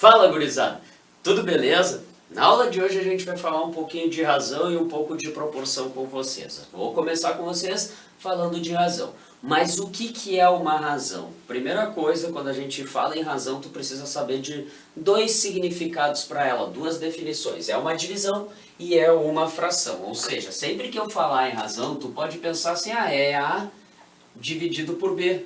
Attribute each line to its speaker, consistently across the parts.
Speaker 1: Fala, gurizada! Tudo beleza? Na aula de hoje a gente vai falar um pouquinho de razão e um pouco de proporção com vocês. Vou começar com vocês falando de razão. Mas o que é uma razão? Primeira coisa, quando a gente fala em razão, tu precisa saber de dois significados para ela, duas definições. É uma divisão e é uma fração. Ou seja, sempre que eu falar em razão, tu pode pensar assim, é A dividido por B.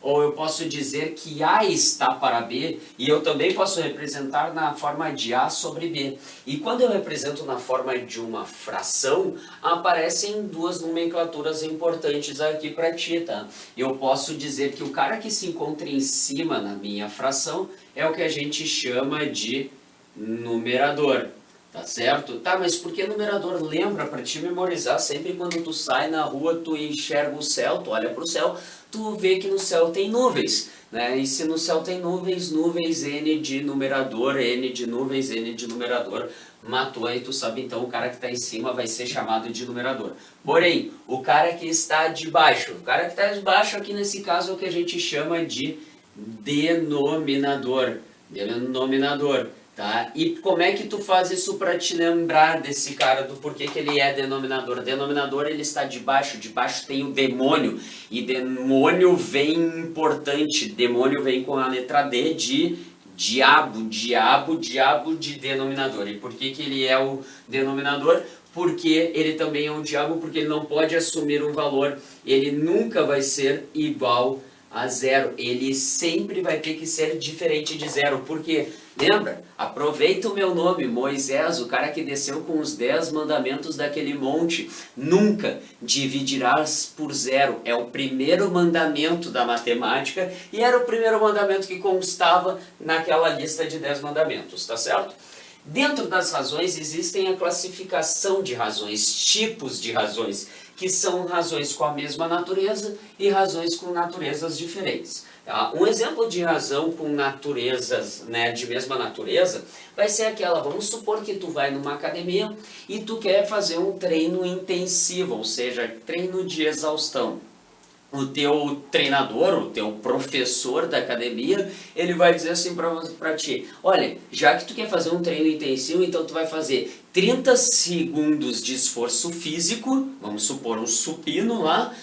Speaker 1: Ou eu posso dizer que A está para B, e eu também posso representar na forma de A sobre B. E quando eu represento na forma de uma fração, aparecem duas nomenclaturas importantes aqui para ti, tá? Eu posso dizer que o cara que se encontra em cima na minha fração é o que a gente chama de numerador. Tá certo? Tá, mas por que numerador? Lembra, para te memorizar, sempre quando tu sai na rua, tu enxerga o céu, tu olha pro céu, tu vê que no céu tem nuvens, né? E se no céu tem nuvens, nuvens N de numerador, N de nuvens, N de numerador, matou aí, tu sabe então o cara que está em cima vai ser chamado de numerador. Porém, o cara que está debaixo, o cara que está debaixo aqui nesse caso é o que a gente chama de denominador. Denominador. Tá? E como é que tu faz isso para te lembrar desse cara, do porquê que ele é denominador? Denominador, ele está debaixo tem o demônio, e demônio vem importante, demônio vem com a letra D de diabo, diabo de denominador. E por que que ele é o denominador? Porque ele também é um diabo, porque ele não pode assumir um valor, ele nunca vai ser igual a zero, ele sempre vai ter que ser diferente de zero, porque, lembra, aproveita o meu nome, Moisés, o cara que desceu com os 10 mandamentos daquele monte, nunca dividirás por zero, é o primeiro mandamento da matemática, e era o primeiro mandamento que constava naquela lista de 10 mandamentos, tá certo? Dentro das razões existem a classificação de razões, tipos de razões, que são razões com a mesma natureza e razões com naturezas diferentes. Um exemplo de razão com naturezas, né, de mesma natureza vai ser aquela, vamos supor que tu vai numa academia e tu quer fazer um treino intensivo, ou seja, treino de exaustão. O teu treinador, o teu professor da academia, ele vai dizer assim pra ti, olha, já que tu quer fazer um treino intensivo, então tu vai fazer 30 segundos de esforço físico, vamos supor um supino lá,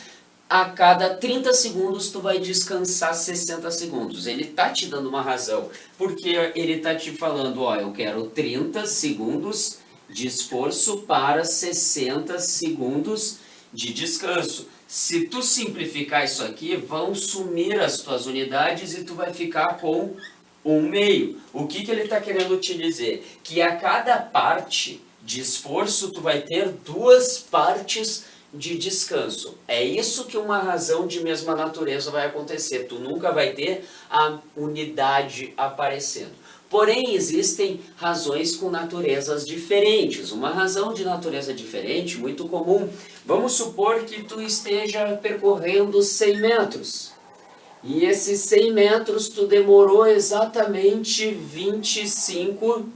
Speaker 1: a cada 30 segundos tu vai descansar 60 segundos. Ele tá te dando uma razão, porque ele tá te falando, ó, eu quero 30 segundos de esforço para 60 segundos de descanso. Se tu simplificar isso aqui, vão sumir as tuas unidades e tu vai ficar com 1/2. O que ele está querendo te dizer? Que a cada parte de esforço tu vai ter 2 partes de descanso. É isso que uma razão de mesma natureza vai acontecer. Tu nunca vai ter a unidade aparecendo. Porém, existem razões com naturezas diferentes. Uma razão de natureza diferente, muito comum, vamos supor que tu esteja percorrendo 100 metros. E esses 100 metros tu demorou exatamente 25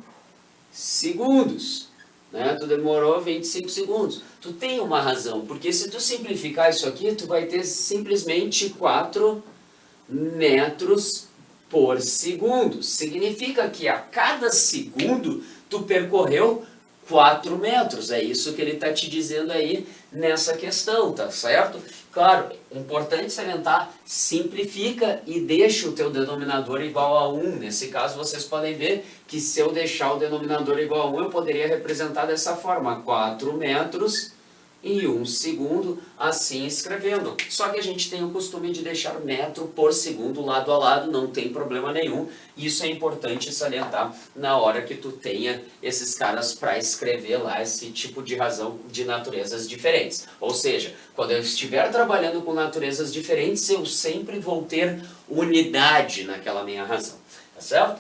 Speaker 1: segundos. Né? Tu demorou 25 segundos. Tu tem uma razão, porque se tu simplificar isso aqui, tu vai ter simplesmente 4 metros por segundo. Significa que a cada segundo tu percorreu 4 metros. É isso que ele está te dizendo aí nessa questão, tá certo? Claro, importante salientar, simplifica e deixa o teu denominador igual a 1. Nesse caso, vocês podem ver que se eu deixar o denominador igual a 1, eu poderia representar dessa forma, 4 metros e 1 segundo, assim escrevendo. Só que a gente tem o costume de deixar metro por segundo lado a lado, não tem problema nenhum. Isso é importante salientar na hora que tu tenha esses caras para escrever lá esse tipo de razão de naturezas diferentes. Ou seja, quando eu estiver trabalhando com naturezas diferentes, eu sempre vou ter unidade naquela minha razão. Tá certo?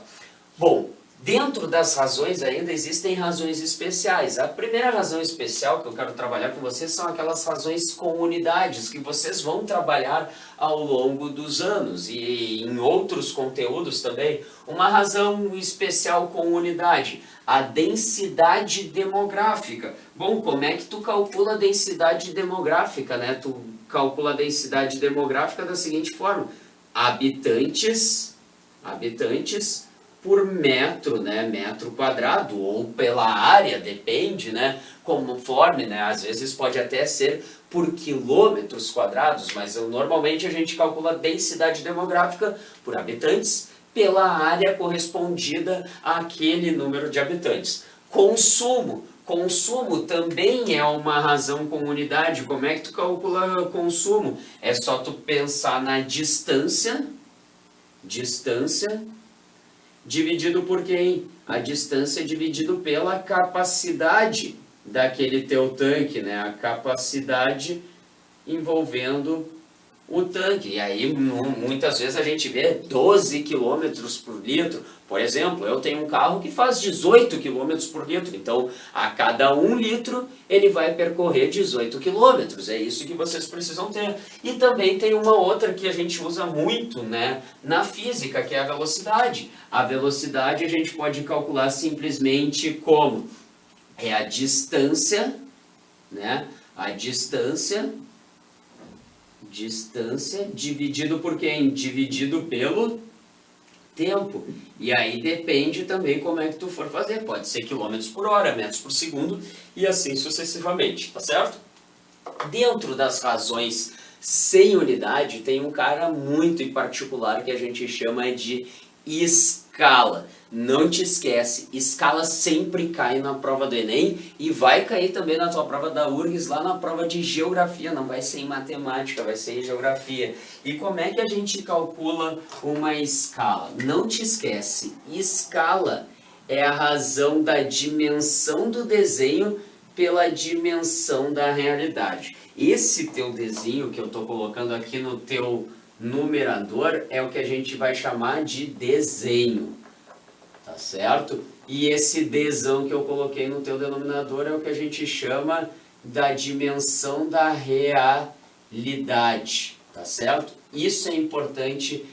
Speaker 1: Bom, dentro das razões ainda existem razões especiais. A primeira razão especial que eu quero trabalhar com vocês são aquelas razões com unidades que vocês vão trabalhar ao longo dos anos e em outros conteúdos também. Uma razão especial com unidade, a densidade demográfica. Bom, como é que tu calcula a densidade demográfica, né? Tu calcula a densidade demográfica da seguinte forma: habitantes por metro, né, metro quadrado, ou pela área, depende, né, conforme, né, às vezes pode até ser por quilômetros quadrados, mas normalmente a gente calcula a densidade demográfica por habitantes pela área correspondida àquele número de habitantes. Consumo. Consumo também é uma razão com unidade. Como é que tu calcula consumo? É só tu pensar na distância dividido por quem? A distância dividido pela capacidade daquele teu tanque, né? A capacidade envolvendo o tanque. E aí, muitas vezes a gente vê 12 km por litro. Por exemplo, eu tenho um carro que faz 18 km por litro. Então, a cada 1 litro, ele vai percorrer 18 km. É isso que vocês precisam ter. E também tem uma outra que a gente usa muito, né, na física, que é a velocidade. A velocidade a gente pode calcular simplesmente como? É a distância, né? A distância dividido por quem? Dividido pelo tempo. E aí depende também como é que tu for fazer. Pode ser quilômetros por hora, metros por segundo e assim sucessivamente, tá certo? Dentro das razões sem unidade tem um cara muito em particular que a gente chama de escala. Não te esquece, escala sempre cai na prova do Enem e vai cair também na tua prova da URGS, lá na prova de geografia, não vai ser em matemática, vai ser em geografia. E como é que a gente calcula uma escala? Não te esquece, escala é a razão da dimensão do desenho pela dimensão da realidade. Esse teu desenho que eu estou colocando aqui no teu numerador é o que a gente vai chamar de desenho. Tá certo? E esse Dzão que eu coloquei no teu denominador é o que a gente chama da dimensão da realidade, tá certo? Isso é importante,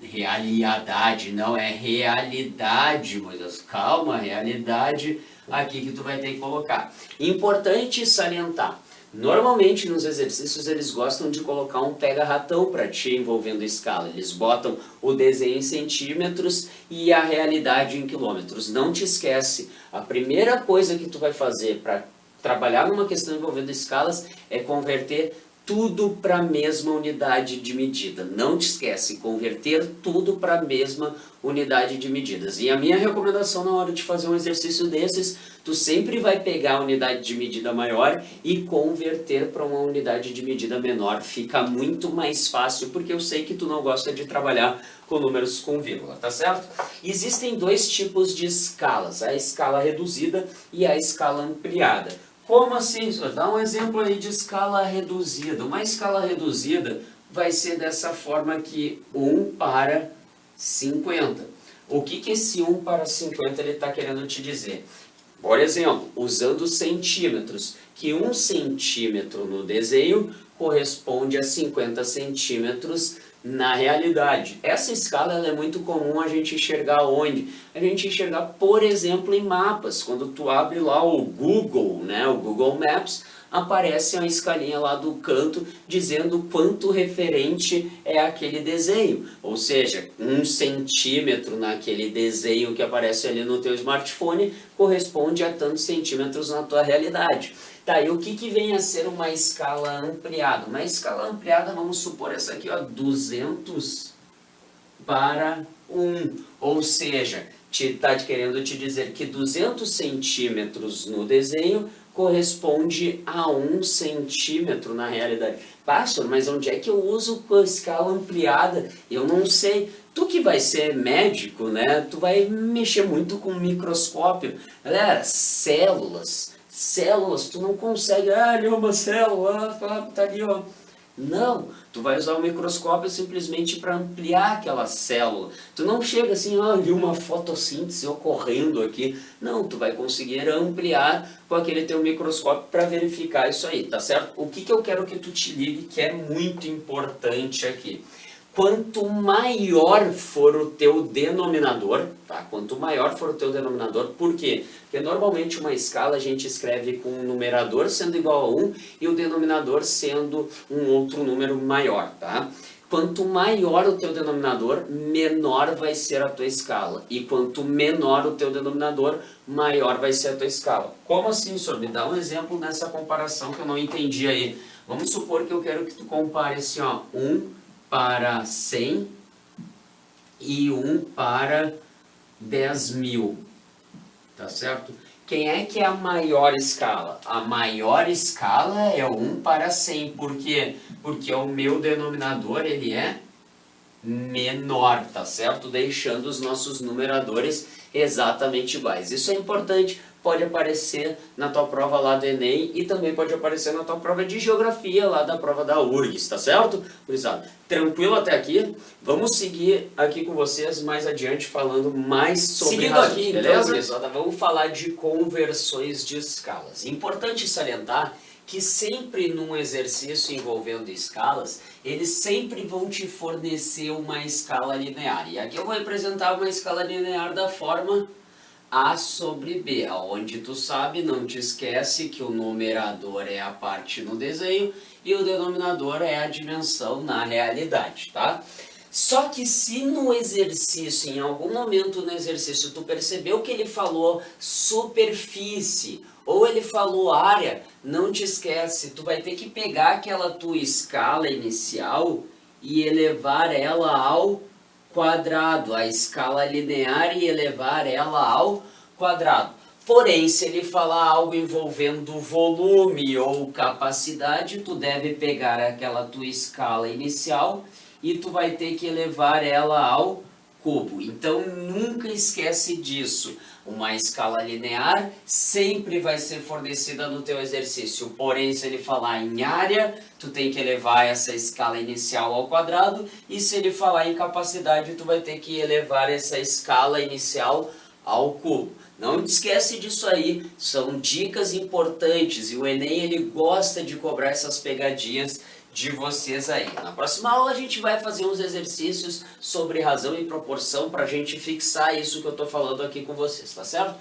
Speaker 1: realidade, não é realidade, Moisés, calma, realidade aqui que tu vai ter que colocar. Importante salientar. Normalmente nos exercícios eles gostam de colocar um pega-ratão para ti envolvendo escala. Eles botam o desenho em centímetros e a realidade em quilômetros. Não te esquece, a primeira coisa que tu vai fazer para trabalhar numa questão envolvendo escalas é converter tudo para a mesma unidade de medida. Não te esquece, converter tudo para a mesma unidade de medidas. E a minha recomendação na hora de fazer um exercício desses, tu sempre vai pegar a unidade de medida maior e converter para uma unidade de medida menor. Fica muito mais fácil, porque eu sei que tu não gosta de trabalhar com números com vírgula, tá certo? Existem dois tipos de escalas, a escala reduzida e a escala ampliada. Como assim? Dá um exemplo aí de escala reduzida. Uma escala reduzida vai ser dessa forma aqui, 1 para 50. O que esse 1 para 50 ele está querendo te dizer? Por exemplo, usando centímetros, que 1 centímetro no desenho corresponde a 50 centímetros na realidade. Essa escala ela é muito comum a gente enxergar onde? A gente enxergar, por exemplo, em mapas. Quando tu abre lá o Google, né, o Google Maps, aparece uma escalinha lá do canto dizendo quanto referente é aquele desenho. Ou seja, 1 centímetro naquele desenho que aparece ali no teu smartphone corresponde a tantos centímetros na tua realidade. Tá, e o que vem a ser uma escala ampliada? Uma escala ampliada, vamos supor essa aqui, ó, 200 para 1. Ou seja, está querendo te dizer que 200 centímetros no desenho corresponde a 1 centímetro na realidade. Pastor, mas onde é que eu uso a escala ampliada? Eu não sei. Tu que vai ser médico, né? Tu vai mexer muito com microscópio. Galera, células, tu não consegue, ali uma célula, tá ali, ó. Não, tu vai usar o microscópio simplesmente para ampliar aquela célula. Tu não chega assim, ali uma fotossíntese ocorrendo aqui. Não, tu vai conseguir ampliar com aquele teu microscópio para verificar isso aí, tá certo? O que eu quero que tu te ligue, que é muito importante aqui. Quanto maior for o teu denominador, tá? Quanto maior for o teu denominador, por quê? Porque normalmente uma escala a gente escreve com o numerador sendo igual a 1 e o denominador sendo um outro número maior, tá? Quanto maior o teu denominador, menor vai ser a tua escala. E quanto menor o teu denominador, maior vai ser a tua escala. Como assim, senhor? Me dá um exemplo nessa comparação que eu não entendi aí. Vamos supor que eu quero que tu compare assim, ó, 1 para 100 e 1 para 10.000. Tá certo? Quem é que é a maior escala? A maior escala é 1 para 100. Por quê? Porque o meu denominador ele é menor, tá certo? Deixando os nossos numeradores exatamente iguais. Isso é importante, pode aparecer na tua prova lá do Enem e também pode aparecer na tua prova de geografia lá da prova da URGS, tá certo? Gurizada, tranquilo até aqui? Vamos seguir aqui com vocês mais adiante falando mais sobre
Speaker 2: Seguindo
Speaker 1: razões,
Speaker 2: aqui,
Speaker 1: beleza?
Speaker 2: então, gurizada, vamos falar de conversões de escalas. Importante salientar que sempre num exercício envolvendo escalas, eles sempre vão te fornecer uma escala linear. E aqui eu vou representar uma escala linear da forma A sobre B, onde tu sabe, não te esquece que o numerador é a parte no desenho e o denominador é a dimensão na realidade, tá? Só que se no exercício, em algum momento no exercício, tu percebeu que ele falou superfície ou ele falou área, não te esquece, tu vai ter que pegar aquela tua escala inicial e elevar ela ao quadrado, a escala linear e elevar ela ao quadrado. Porém, se ele falar algo envolvendo volume ou capacidade, tu deve pegar aquela tua escala inicial e tu vai ter que elevar ela ao cubo. Então nunca esquece disso. Uma escala linear sempre vai ser fornecida no teu exercício. Porém, se ele falar em área, tu tem que elevar essa escala inicial ao quadrado. E se ele falar em capacidade, tu vai ter que elevar essa escala inicial ao cubo. Não te esquece disso aí, são dicas importantes e o Enem ele gosta de cobrar essas pegadinhas de vocês aí. Na próxima aula a gente vai fazer uns exercícios sobre razão e proporção para a gente fixar isso que eu estou falando aqui com vocês, tá certo?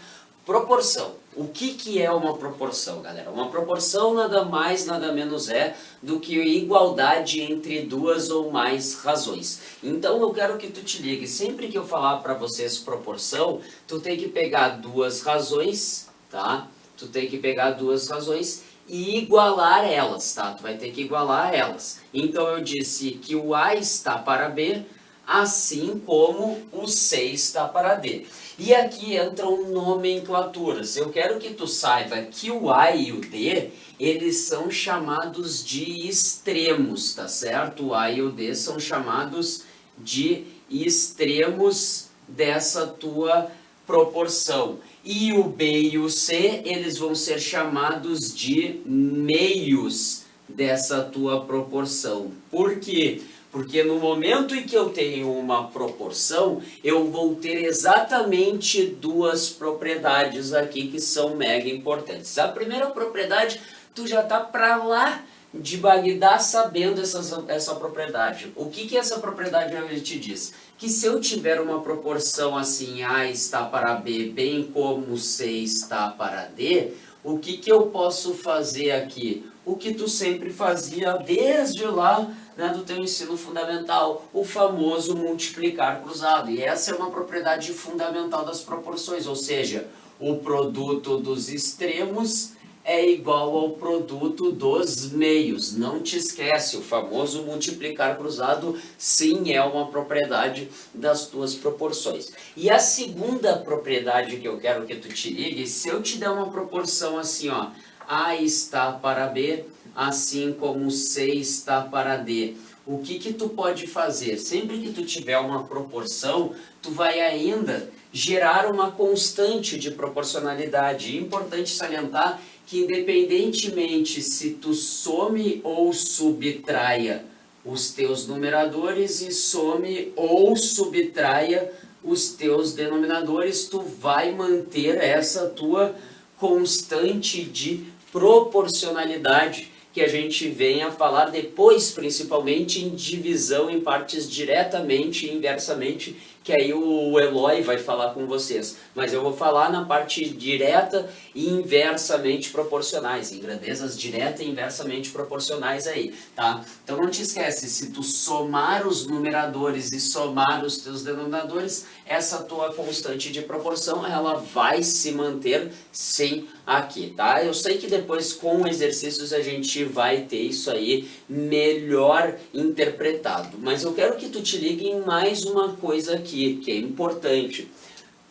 Speaker 2: Proporção. O que é uma proporção, galera? Uma proporção nada mais, nada menos é do que igualdade entre duas ou mais razões. Então eu quero que tu te ligue, sempre que eu falar para vocês proporção, tu tem que pegar duas razões, tá? Tu tem que pegar duas razões e igualar elas, tá? Tu vai ter que igualar elas. Então eu disse que o A está para B, assim como o C está para D. E aqui entram nomenclaturas. Eu quero que tu saiba que o A e o D, eles são chamados de extremos, tá certo? O A e o D são chamados de extremos dessa tua proporção. E o B e o C, eles vão ser chamados de meios dessa tua proporção. Por quê? Porque no momento em que eu tenho uma proporção, eu vou ter exatamente duas propriedades aqui que são mega importantes. A primeira propriedade, tu já tá para lá de Bagdá sabendo essa propriedade. O que essa propriedade te diz? Que se eu tiver uma proporção assim, A está para B, bem como C está para D, o que eu posso fazer aqui? O que tu sempre fazia desde lá, né, do teu ensino fundamental, o famoso multiplicar cruzado. E essa é uma propriedade fundamental das proporções, ou seja, o produto dos extremos é igual ao produto dos meios. Não te esquece, o famoso multiplicar cruzado sim é uma propriedade das tuas proporções. E a segunda propriedade que eu quero que tu te ligue, se eu te der uma proporção assim, ó, A está para B, assim como C está para D. O que tu pode fazer? Sempre que tu tiver uma proporção, tu vai ainda gerar uma constante de proporcionalidade. É importante salientar que independentemente se tu some ou subtraia os teus numeradores e some ou subtraia os teus denominadores, tu vai manter essa tua constante de proporcionalidade que a gente vem a falar depois, principalmente em divisão em partes diretamente e inversamente,
Speaker 1: que aí o Eloy vai falar com vocês. Mas eu vou falar na parte direta e inversamente proporcionais, em grandezas direta e inversamente proporcionais aí, tá? Então não te esquece, se tu somar os numeradores e somar os teus denominadores, essa tua constante de proporção, ela vai se manter sim aqui, tá? Eu sei que depois com exercícios a gente vai ter isso aí melhor interpretado, mas eu quero que tu te ligue em mais uma coisa aqui, que é importante,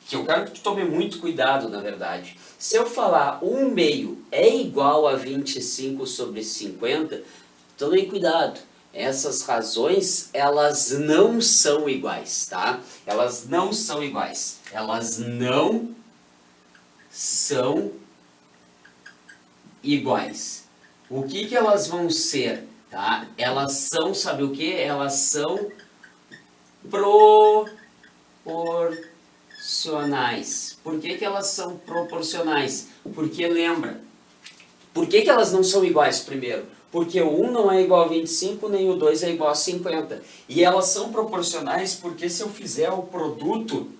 Speaker 1: que eu quero que tu tome muito cuidado, na verdade. Se eu falar 1/2 é igual a 25 sobre 50, tome cuidado. Essas razões, elas não são iguais, tá? Elas não são iguais. Elas não são iguais. O que elas vão ser, tá? Elas são, sabe o que? Elas são proporcionais. Por que elas são proporcionais? Porque lembra, por que elas não são iguais primeiro? Porque o 1 não é igual a 25, nem o 2 é igual a 50. E elas são proporcionais porque se eu fizer o produto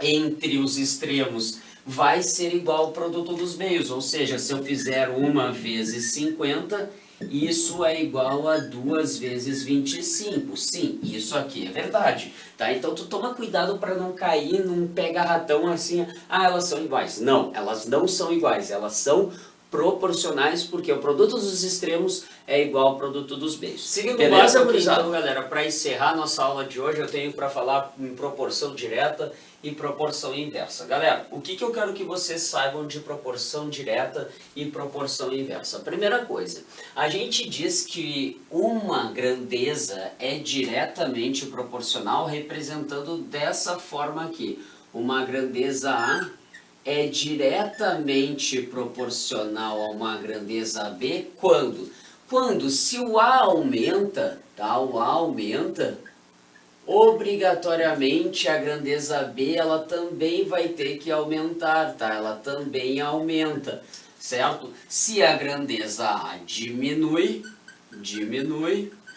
Speaker 1: entre os extremos, vai ser igual ao produto dos meios. Ou seja, se eu fizer 1 vezes 50, isso é igual a 2 vezes 25. Sim, isso aqui é verdade. Tá? Então tu toma cuidado para não cair num pega-ratão assim, elas são iguais. Não, elas não são iguais, elas são proporcionais, porque o produto dos extremos é igual ao produto dos meios. Seguindo o básico aqui, então, galera, para encerrar nossa aula de hoje, eu tenho para falar em proporção direta e proporção inversa. Galera, o que eu quero que vocês saibam de proporção direta e proporção inversa? Primeira coisa, a gente diz que uma grandeza é diretamente proporcional, representando dessa forma aqui. Uma grandeza A é diretamente proporcional a uma grandeza B quando? Quando se o A aumenta, tá? O A aumenta, obrigatoriamente a grandeza B ela também vai ter que aumentar, tá? Ela também aumenta, certo? Se a grandeza A diminui,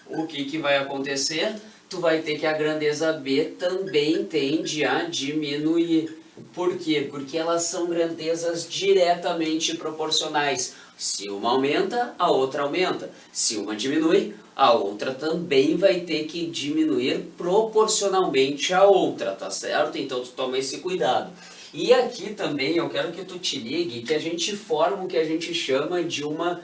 Speaker 1: o que vai acontecer? Tu vai ter que a grandeza B também tende a diminuir. Por quê? Porque elas são grandezas diretamente proporcionais. Se uma aumenta, a outra aumenta. Se uma diminui, a outra também vai ter que diminuir proporcionalmente à outra, tá certo? Então tu toma esse cuidado. E aqui também eu quero que tu te ligue que a gente forma o que a gente chama de uma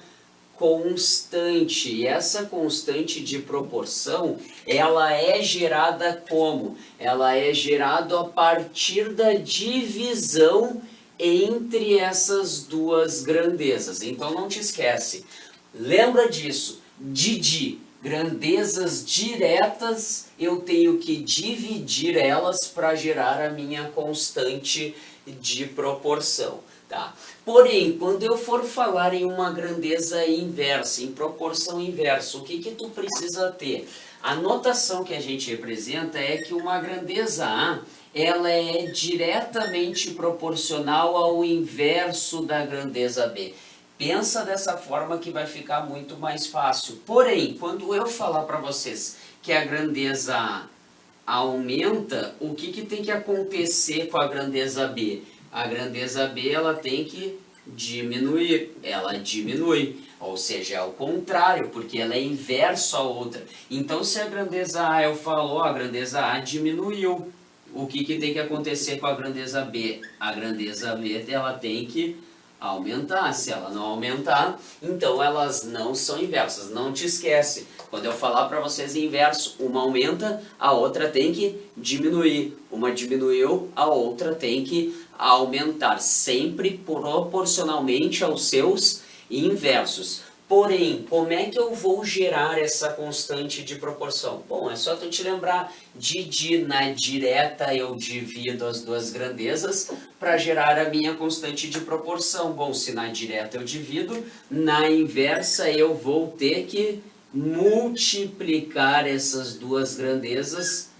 Speaker 1: constante. E essa constante de proporção, ela é gerada como? Ela é gerada a partir da divisão entre essas duas grandezas. Então não te esquece, lembra disso, grandezas diretas, eu tenho que dividir elas para gerar a minha constante de proporção. Tá? Porém, quando eu for falar em uma grandeza inversa, em proporção inversa, o que tu precisa ter? A notação que a gente representa é que uma grandeza A, ela é diretamente proporcional ao inverso da grandeza B. Pensa dessa forma que vai ficar muito mais fácil. Porém, quando eu falar para vocês que a grandeza A aumenta, o que tem que acontecer com a grandeza B? A grandeza B ela tem que diminuir, ela diminui, ou seja, é o contrário, porque ela é inverso à outra. Então se a grandeza A eu falo, a grandeza A diminuiu, o que tem que acontecer com a grandeza B? A grandeza B ela tem que aumentar, se ela não aumentar, então elas não são inversas. Não te esquece, quando eu falar para vocês inverso, uma aumenta, a outra tem que diminuir, uma diminuiu, a outra tem que aumentar, sempre proporcionalmente aos seus inversos. Porém, como é que eu vou gerar essa constante de proporção? Bom, é só tu te lembrar na direta eu divido as duas grandezas para gerar a minha constante de proporção. Bom, se na direta eu divido, na inversa eu vou ter que multiplicar essas duas grandezas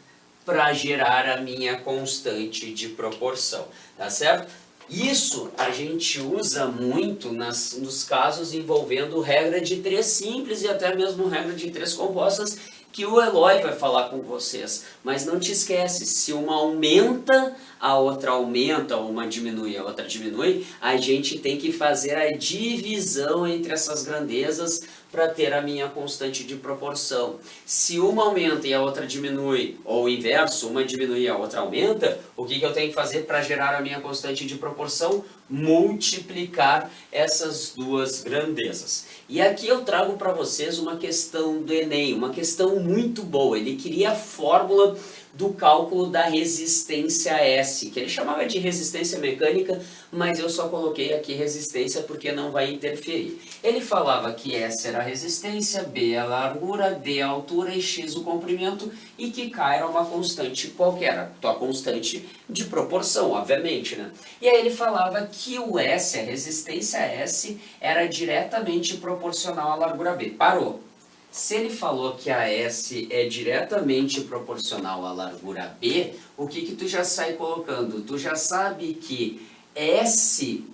Speaker 1: para gerar a minha constante de proporção, tá certo? Isso a gente usa muito nos casos envolvendo regra de 3 simples e até mesmo regra de 3 compostas, que o Eloy vai falar com vocês. Mas não te esquece, se uma aumenta, a outra aumenta, ou uma diminui, a outra diminui, a gente tem que fazer a divisão entre essas grandezas para ter a minha constante de proporção. Se uma aumenta e a outra diminui, ou o inverso, uma diminui e a outra aumenta, o que eu tenho que fazer para gerar a minha constante de proporção? Multiplicar essas duas grandezas. E aqui eu trago para vocês uma questão do Enem, uma questão muito boa. Ele queria a fórmula do cálculo da resistência S, que ele chamava de resistência mecânica, mas eu só coloquei aqui resistência porque não vai interferir. Ele falava que S era a resistência, B a largura, D a altura e X o comprimento, e que K era uma constante qualquer, a tua constante de proporção, obviamente, né? E aí ele falava que o S, a resistência S, era diretamente proporcional à largura B. Parou. Se ele falou que a S é diretamente proporcional à largura B, o que tu já sai colocando? Tu já sabe que S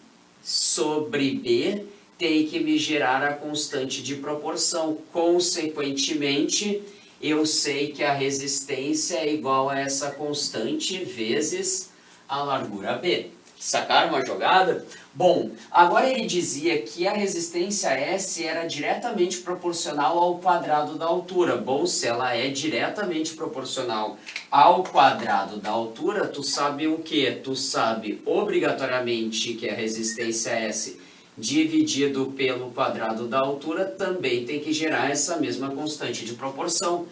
Speaker 1: sobre B tem que me gerar a constante de proporção. Consequentemente, eu sei que a resistência é igual a essa constante vezes a largura B. Sacaram a jogada? Bom, agora ele dizia que a resistência S era diretamente proporcional ao quadrado da altura. Bom, se ela é diretamente proporcional ao quadrado da altura, tu sabe o quê? Tu sabe obrigatoriamente que a resistência S dividido pelo quadrado da altura também tem que gerar essa mesma constante de proporção.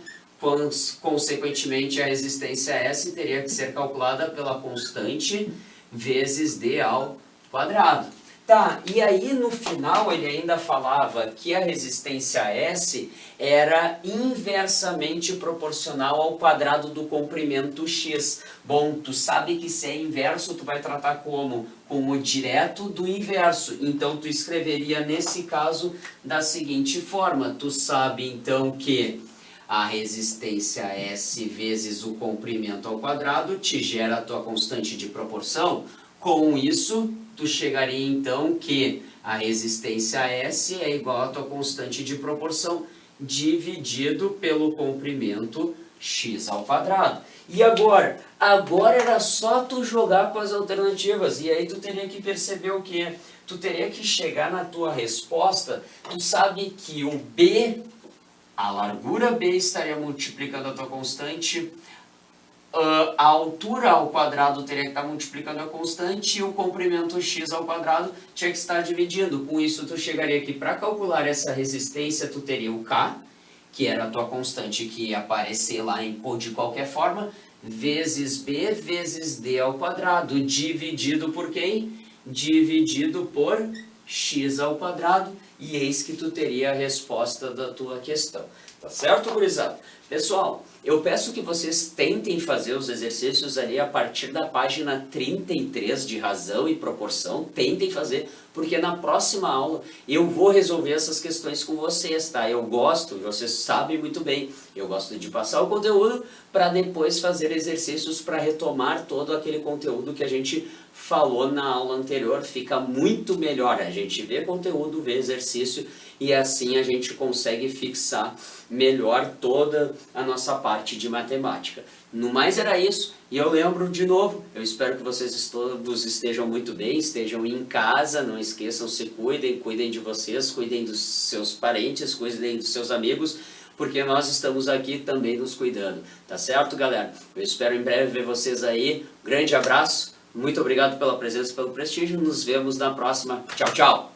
Speaker 1: Consequentemente, a resistência S teria que ser calculada pela constante vezes D ao quadrado. Tá, e aí no final ele ainda falava que a resistência S era inversamente proporcional ao quadrado do comprimento X. Bom, tu sabe que se é inverso, tu vai tratar como? Como direto do inverso. Então tu escreveria nesse caso da seguinte forma. Tu sabe então que a resistência S vezes o comprimento ao quadrado te gera a tua constante de proporção. Com isso, tu chegaria então que a resistência S é igual à tua constante de proporção dividido pelo comprimento x ao quadrado. E agora? Agora era só tu jogar com as alternativas. E aí tu teria que perceber o quê? Tu teria que chegar na tua resposta. Tu sabe que o B, a largura B estaria multiplicando a tua constante, a altura ao quadrado teria que estar multiplicando a constante e o comprimento x ao quadrado tinha que estar dividindo. Com isso, tu chegaria aqui para calcular essa resistência, tu teria o K, que era a tua constante que ia aparecer lá de qualquer forma, vezes B vezes D ao quadrado, dividido por quem? Dividido por x ao quadrado, e eis que tu teria a resposta da tua questão. Tá certo, gurizada? Pessoal, eu peço que vocês tentem fazer os exercícios ali a partir da página 33 de razão e proporção. Tentem fazer, porque na próxima aula eu vou resolver essas questões com vocês, tá? Eu gosto, vocês sabem muito bem, eu gosto de passar o conteúdo para depois fazer exercícios para retomar todo aquele conteúdo que a gente falou na aula anterior. Fica muito melhor, a gente vê conteúdo, vê exercício, e assim a gente consegue fixar melhor toda a nossa parte de matemática. No mais era isso, e eu lembro de novo, eu espero que vocês todos estejam muito bem, estejam em casa, não esqueçam, se cuidem, cuidem de vocês, cuidem dos seus parentes, cuidem dos seus amigos, porque nós estamos aqui também nos cuidando, tá certo, galera? Eu espero em breve ver vocês aí, grande abraço, muito obrigado pela presença, pelo prestígio, nos vemos na próxima, tchau, tchau!